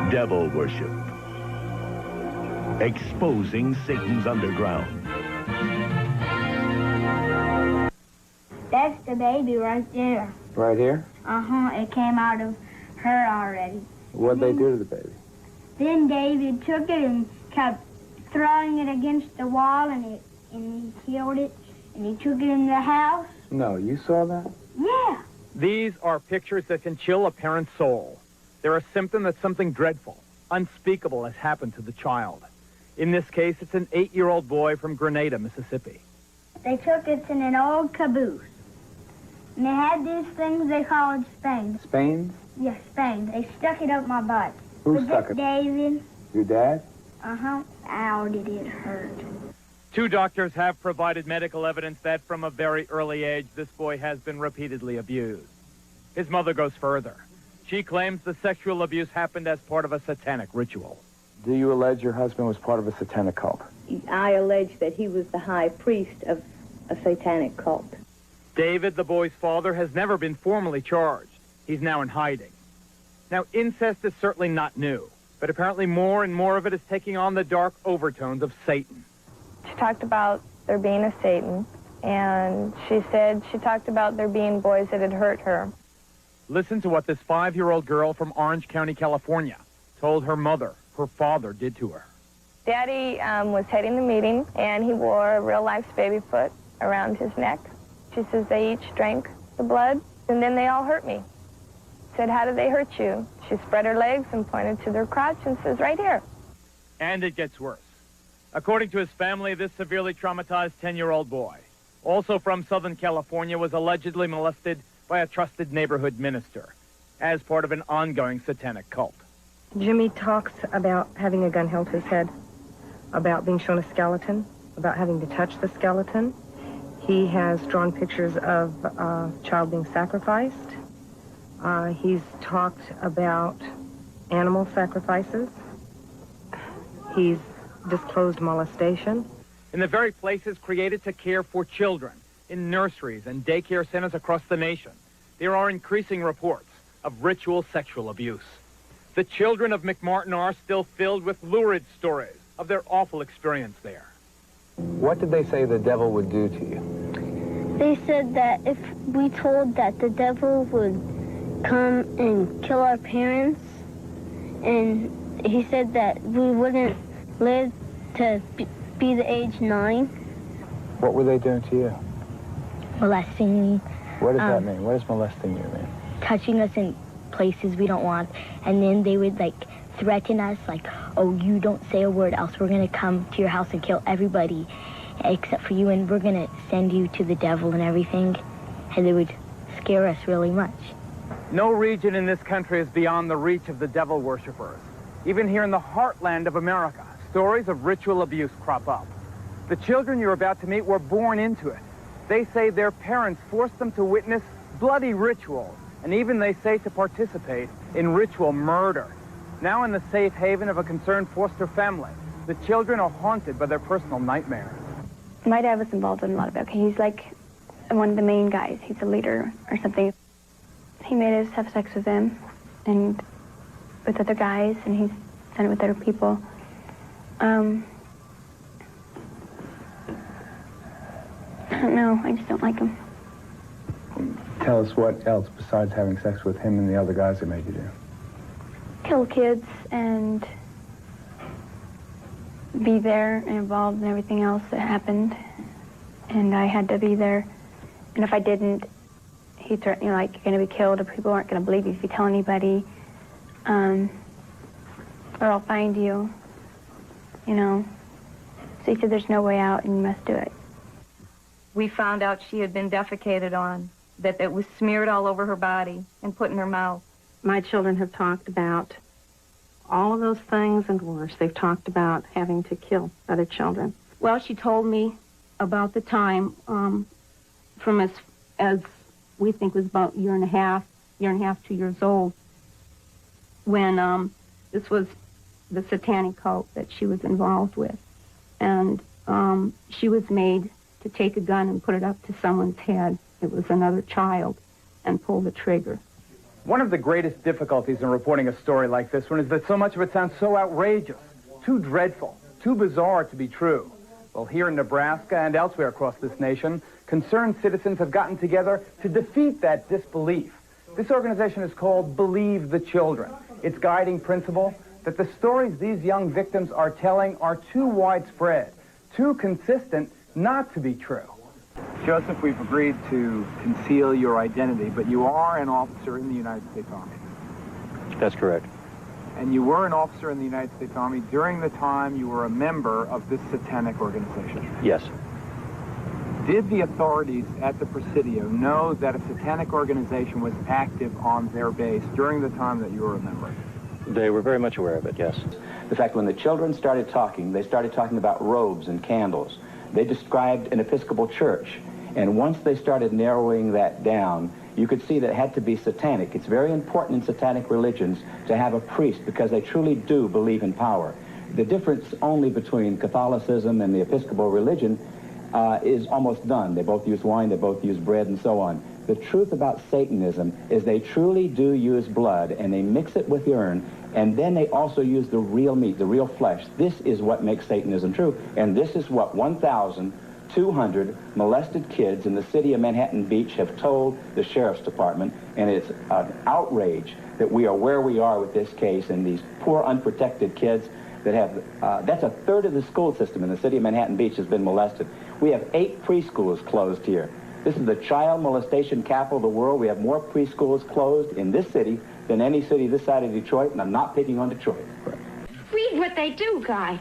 Devil worship. Exposing Satan's underground. That's the baby right there. Right here? Uh-huh, it came out of her already. What'd they do to the baby? Then David took it and kept throwing it against the wall, and he killed it, and he took it in the house. No, you saw that? Yeah. These are pictures that can chill a parent's soul. They're a symptom that something dreadful, unspeakable has happened to the child. In this case, it's an 8-year-old boy from Grenada, Mississippi. They took it in an old caboose. And they had these things they called Spains. Spains? Yes, Spains. They stuck it up my butt. Who stuck it? David. Your dad? Uh-huh. Ow, did it hurt. 2 doctors have provided medical evidence that from a very early age, this boy has been repeatedly abused. His mother goes further. She claims the sexual abuse happened as part of a satanic ritual. Do you allege your husband was part of a satanic cult? I allege that he was the high priest of a satanic cult. David, the boy's father, has never been formally charged. He's now in hiding. Now, incest is certainly not new, but apparently more and more of it is taking on the dark overtones of Satan. She talked about there being a Satan, and she talked about there being boys that had hurt her. Listen to what this 5-year-old girl from Orange County, California, told her mother her father did to her. Daddy was heading the meeting, and he wore a real-life baby foot around his neck. She says they each drank the blood, and then they all hurt me. Said, how did they hurt you? She spread her legs and pointed to their crotch and says, right here. And it gets worse. According to his family, this severely traumatized 10-year-old boy, also from Southern California, was allegedly molested by a trusted neighborhood minister as part of an ongoing satanic cult. Jimmy talks about having a gun held to his head, about being shown a skeleton, about having to touch the skeleton. He has drawn pictures of a child being sacrificed. He's talked about animal sacrifices. He's disclosed molestation. In the very places created to care for children, in nurseries and daycare centers across the nation, there are increasing reports of ritual sexual abuse. The children of McMartin are still filled with lurid stories of their awful experience there. What did they say the devil would do to you? They said that if we told that the devil would come and kill our parents, and he said that we wouldn't live to be the age 9. What were they doing to you? Molesting me. What does that mean? What does molesting you mean? Touching us in places we don't want, and then they would threaten us oh, you don't say a word else we're gonna come to your house and kill everybody except for you, and we're gonna send you to the devil and everything. And they would scare us really much. No region in this country is beyond the reach of the devil worshippers. Even here in the heartland of America, stories of ritual abuse crop up. The children you're about to meet were born into it. They say their parents forced them to witness bloody rituals, and even, they say, to participate in ritual murder. Now in the safe haven of a concerned foster family, the children are haunted by their personal nightmares. My dad was involved in a lot of it. Okay, he's one of the main guys. He's a leader or something. He made us have sex with him and with other guys, and he's done it with other people. I don't know. I just don't like him. Tell us what else besides having sex with him and the other guys that made you do. Kill kids and be there and involved in everything else that happened. And I had to be there. And if I didn't, he threatened me, you're going to be killed, or people aren't going to believe you if you tell anybody. Or I'll find you, So he said there's no way out and you must do it. We found out she had been defecated on, that it was smeared all over her body and put in her mouth. My children have talked about all of those things and worse. They've talked about having to kill other children. Well, she told me about the time from as we think was about year and a half, 2 years old, when this was the satanic cult that she was involved with. And she was made to take a gun and put it up to someone's head. It was another child, and pull the trigger. One of the greatest difficulties in reporting a story like this one is that so much of it sounds so outrageous, too dreadful, too bizarre to be true. Well, here in Nebraska and elsewhere across this nation, concerned citizens have gotten together to defeat that disbelief. This organization is called Believe the Children. Its guiding principle, that the stories these young victims are telling are too widespread, too consistent not to be true. Joseph, we've agreed to conceal your identity, but you are an officer in the United States Army. That's correct. And you were an officer in the United States Army during the time you were a member of this satanic organization. Yes. Did the authorities at the Presidio know that a satanic organization was active on their base during the time that you were a member? They were very much aware of it, yes. In fact, when the children started talking, they started talking about robes and candles. They described an Episcopal church. And once they started narrowing that down, you could see that it had to be satanic. It's very important in satanic religions to have a priest because they truly do believe in power. The difference only between Catholicism and the Episcopal religion is almost done. They both use wine, they both use bread, and so on. The truth about Satanism is they truly do use blood, and they mix it with urine, and then they also use the real meat, the real flesh. This is what makes Satanism true, and this is what 1,200 molested kids in the city of Manhattan Beach have told the Sheriff's Department, and it's an outrage that we are where we are with this case, and these poor unprotected kids that have, that's a third of the school system in the city of Manhattan Beach has been molested. We have 8 preschools closed here. This is the child molestation capital of the world. We have more preschools closed in this city than any city this side of Detroit, and I'm not picking on Detroit. Read what they do, Guy.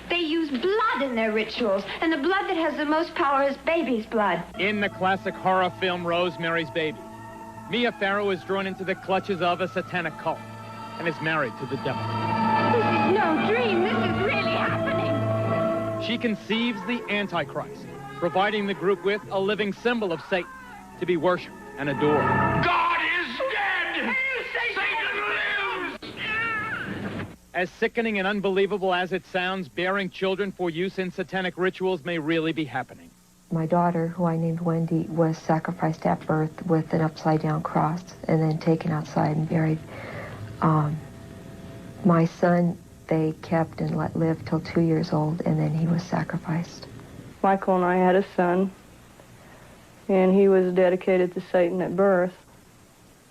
They use blood in their rituals, and the blood that has the most power is baby's blood. In the classic horror film Rosemary's Baby, Mia Farrow is drawn into the clutches of a satanic cult and is married to the devil. This is no dream. This is really happening. She conceives the Antichrist, providing the group with a living symbol of Satan to be worshipped and adored. God is dead! Satan lives! As sickening and unbelievable as it sounds, bearing children for use in satanic rituals may really be happening. My daughter, who I named Wendy, was sacrificed at birth with an upside-down cross and then taken outside and buried. My son, they kept and let live till 2 years old, and then he was sacrificed. Michael and I had a son, and he was dedicated to Satan at birth,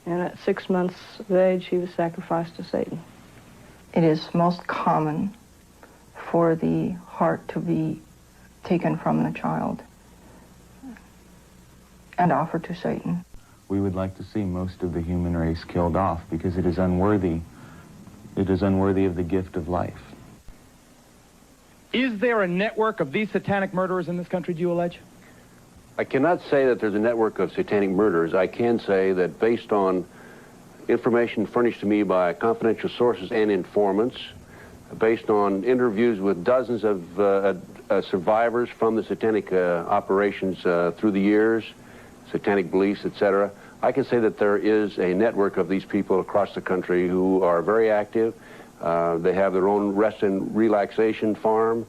and at 6 months of age, he was sacrificed to Satan. It is most common for the heart to be taken from the child and offered to Satan. We would like to see most of the human race killed off because it is unworthy. It is unworthy of the gift of life. Is there a network of these satanic murderers in this country, do you allege? I cannot say that there's a network of satanic murderers. I can say that based on information furnished to me by confidential sources and informants, based on interviews with dozens of survivors from the satanic operations through the years, satanic beliefs, etc., I can say that there is a network of these people across the country who are very active. They have their own rest and relaxation farm.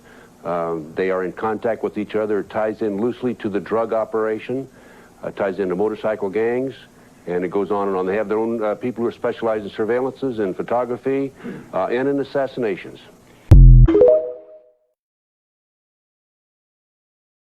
They are in contact with each other. It ties in loosely to the drug operation, ties into motorcycle gangs, and it goes on and on. They have their own people who are specialized in surveillances and photography and in assassinations.